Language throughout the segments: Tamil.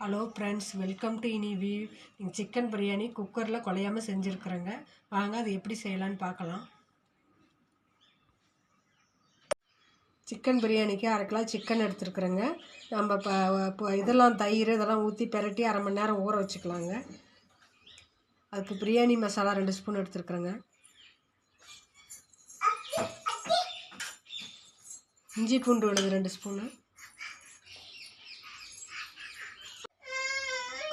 ஹலோ ஃப்ரெண்ட்ஸ், வெல்கம் டு இனிவி. சிக்கன் பிரியாணி குக்கரில் குழையாமல் செஞ்சுருக்குறேங்க. வாங்க அது எப்படி செய்யலான்னு பார்க்கலாம். சிக்கன் பிரியாணிக்கு 1/2 கிலோ சிக்கன் எடுத்துருக்குறேங்க. நம்ம இப்போ இதெல்லாம் தயிர் இதெல்லாம் ஊற்றி பெரட்டி 1/2 மணி நேரம் ஊற வச்சுக்கலாங்க. அதுக்கு பிரியாணி மசாலா 2 ஸ்பூன் எடுத்துருக்குறேங்க. இஞ்சி பூண்டு விழுது 2 ஸ்பூனு,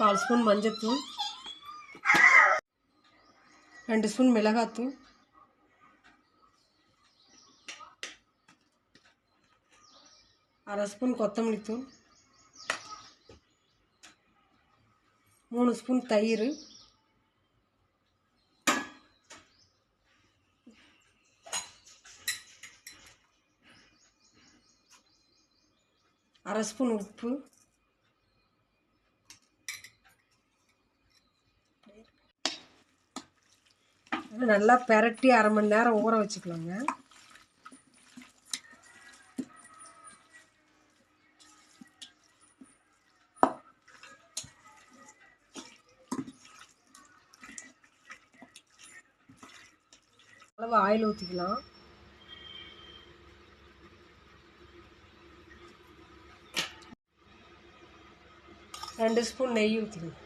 1/4 ஸ்பூன் மஞ்சத்தூள், 2 ஸ்பூன் மிளகாத்தூள், 1/2 ஸ்பூன் கொத்தமல்லி தூள், 3 ஸ்பூன் தயிர், அரை ஸ்பூன் உப்பு, நல்லா பெரட்டி 1/2 மணி நேரம் ஊற வச்சுக்கலாங்க. அளவு ஆயில் ஊற்றிக்கலாம். ரெண்டு ஸ்பூன் நெய் ஊற்றிக்கலாம்.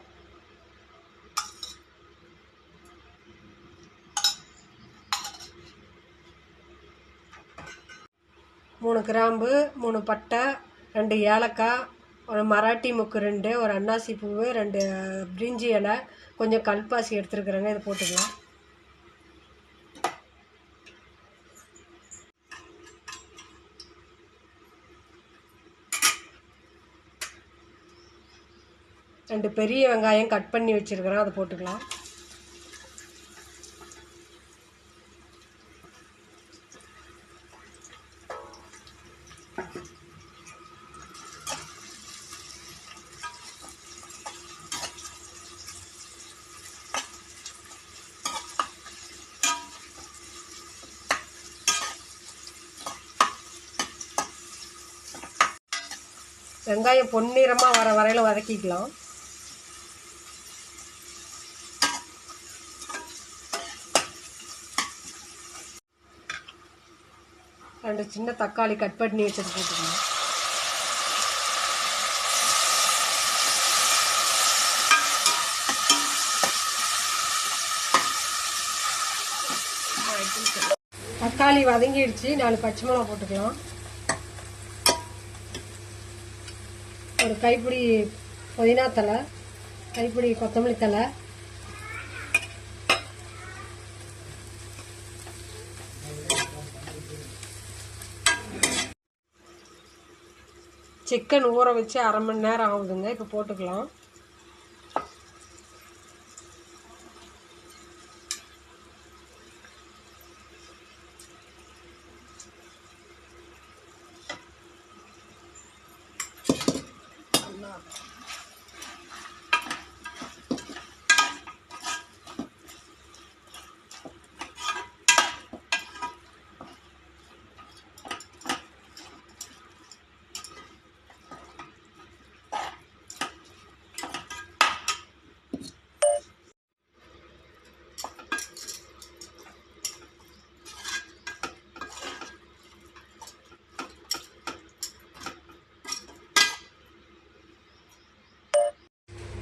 மூணு கிராம்பு, 3 பட்டை, 2 ஏலக்காய், ஒரு மராட்டி முக்கு 2, ஒரு அன்னாசி பூவு, 2 பிரிஞ்சி இலை, கொஞ்சம் கல்பாசி எடுத்துருக்குறேங்க. இதை போட்டுக்கலாம். ரெண்டு பெரிய வெங்காயம் கட் பண்ணி வச்சுருக்கிறேன், அதை போட்டுக்கலாம். வெங்காயம் பொன்னிறமாக வர வரையில் வதக்கிக்கலாம். ரெண்டு சின்ன தக்காளி கட் பண்ணி வச்சுட்டு போட்டுக்கணும். தக்காளி வதங்கிடுச்சு. 4 பச்சை மிளகா போட்டுக்கலாம். ஒரு கைப்பிடி புதினா தலை, கைப்பிடி கொத்தமல்லி தலை, சிக்கன் ஊற வச்சு 1/2 மணி நேரம் ஆகுதுங்க. இப்போ போட்டுக்கலாம்.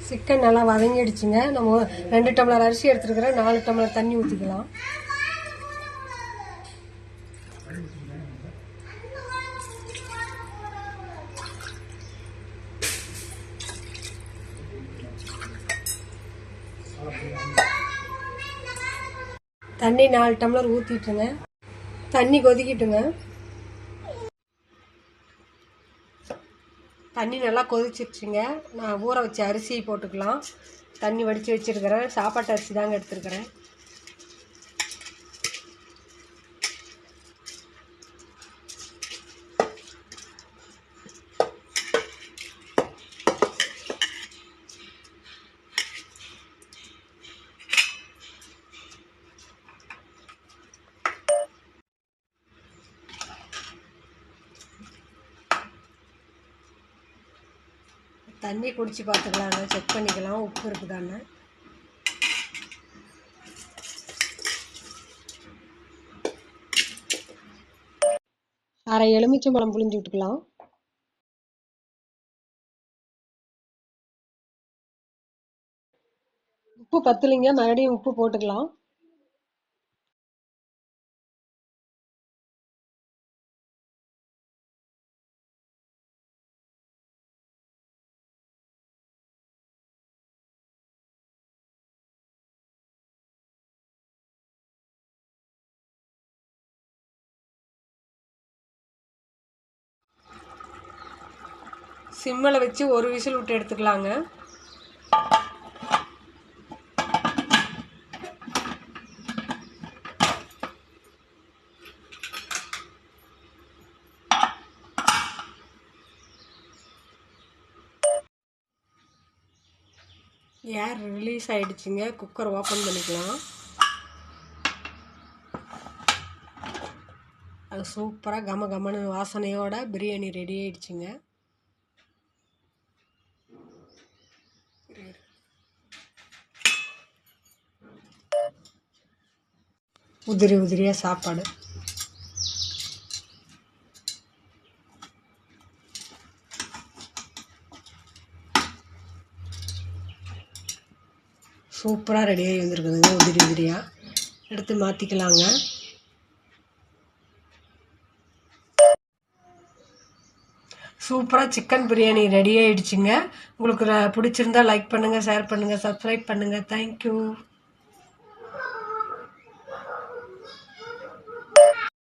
சிக்கன் நல்லா வதங்கிடுச்சுங்க. நம்ம 2 டம்ளர் அரிசி எடுத்துருக்கிறேன். 4 டம்ளர் தண்ணி ஊற்றிக்கலாம். தண்ணி 4 டம்ளர் ஊற்றிட்டுங்க. தண்ணி கொதிக்கிட்டுங்க. தண்ணி நல்லா கொதிச்சிருச்சுங்க. நான் ஊற வச்ச அரிசி போட்டுக்கலாம். தண்ணி வடித்து வச்சுருக்கிறேன். சாப்பாட்டு அரிசி தாங்க எடுத்துருக்கிறேன். தண்ணி குடித்து பார்த்துக்கலாங்க, செக் பண்ணிக்கலாம் உப்பு இருக்குதான்னு. அரை எலுமிச்சம்பழம் புழிஞ்சு விட்டுக்கலாம். உப்பு பத்தலைங்க, மறுபடியும் உப்பு போட்டுக்கலாம். சிம்மில் வச்சு ஒரு விசில் விட்டு எடுத்துக்கலாங்க. ஏர் ரிலீஸ் ஆகிடுச்சிங்க. குக்கர் ஓப்பன் பண்ணிக்கலாம். அது சூப்பராக கம கமனு வாசனையோட பிரியாணி ரெடி ஆகிடுச்சிங்க. உதிரி உதிரியாக சாப்பாடு. சூப்பராக ரெடியாகி வந்துருக்குதுங்க. உதிரி உதிரியாக எடுத்து மாற்றிக்கலாங்க. சூப்பராக சிக்கன் பிரியாணி ரெடி ஆகிடுச்சிங்க. உங்களுக்கு பிடிச்சிருந்தா லைக் பண்ணுங்கள், ஷேர் பண்ணுங்கள், சப்ஸ்கிரைப் பண்ணுங்கள். தேங்க்யூ.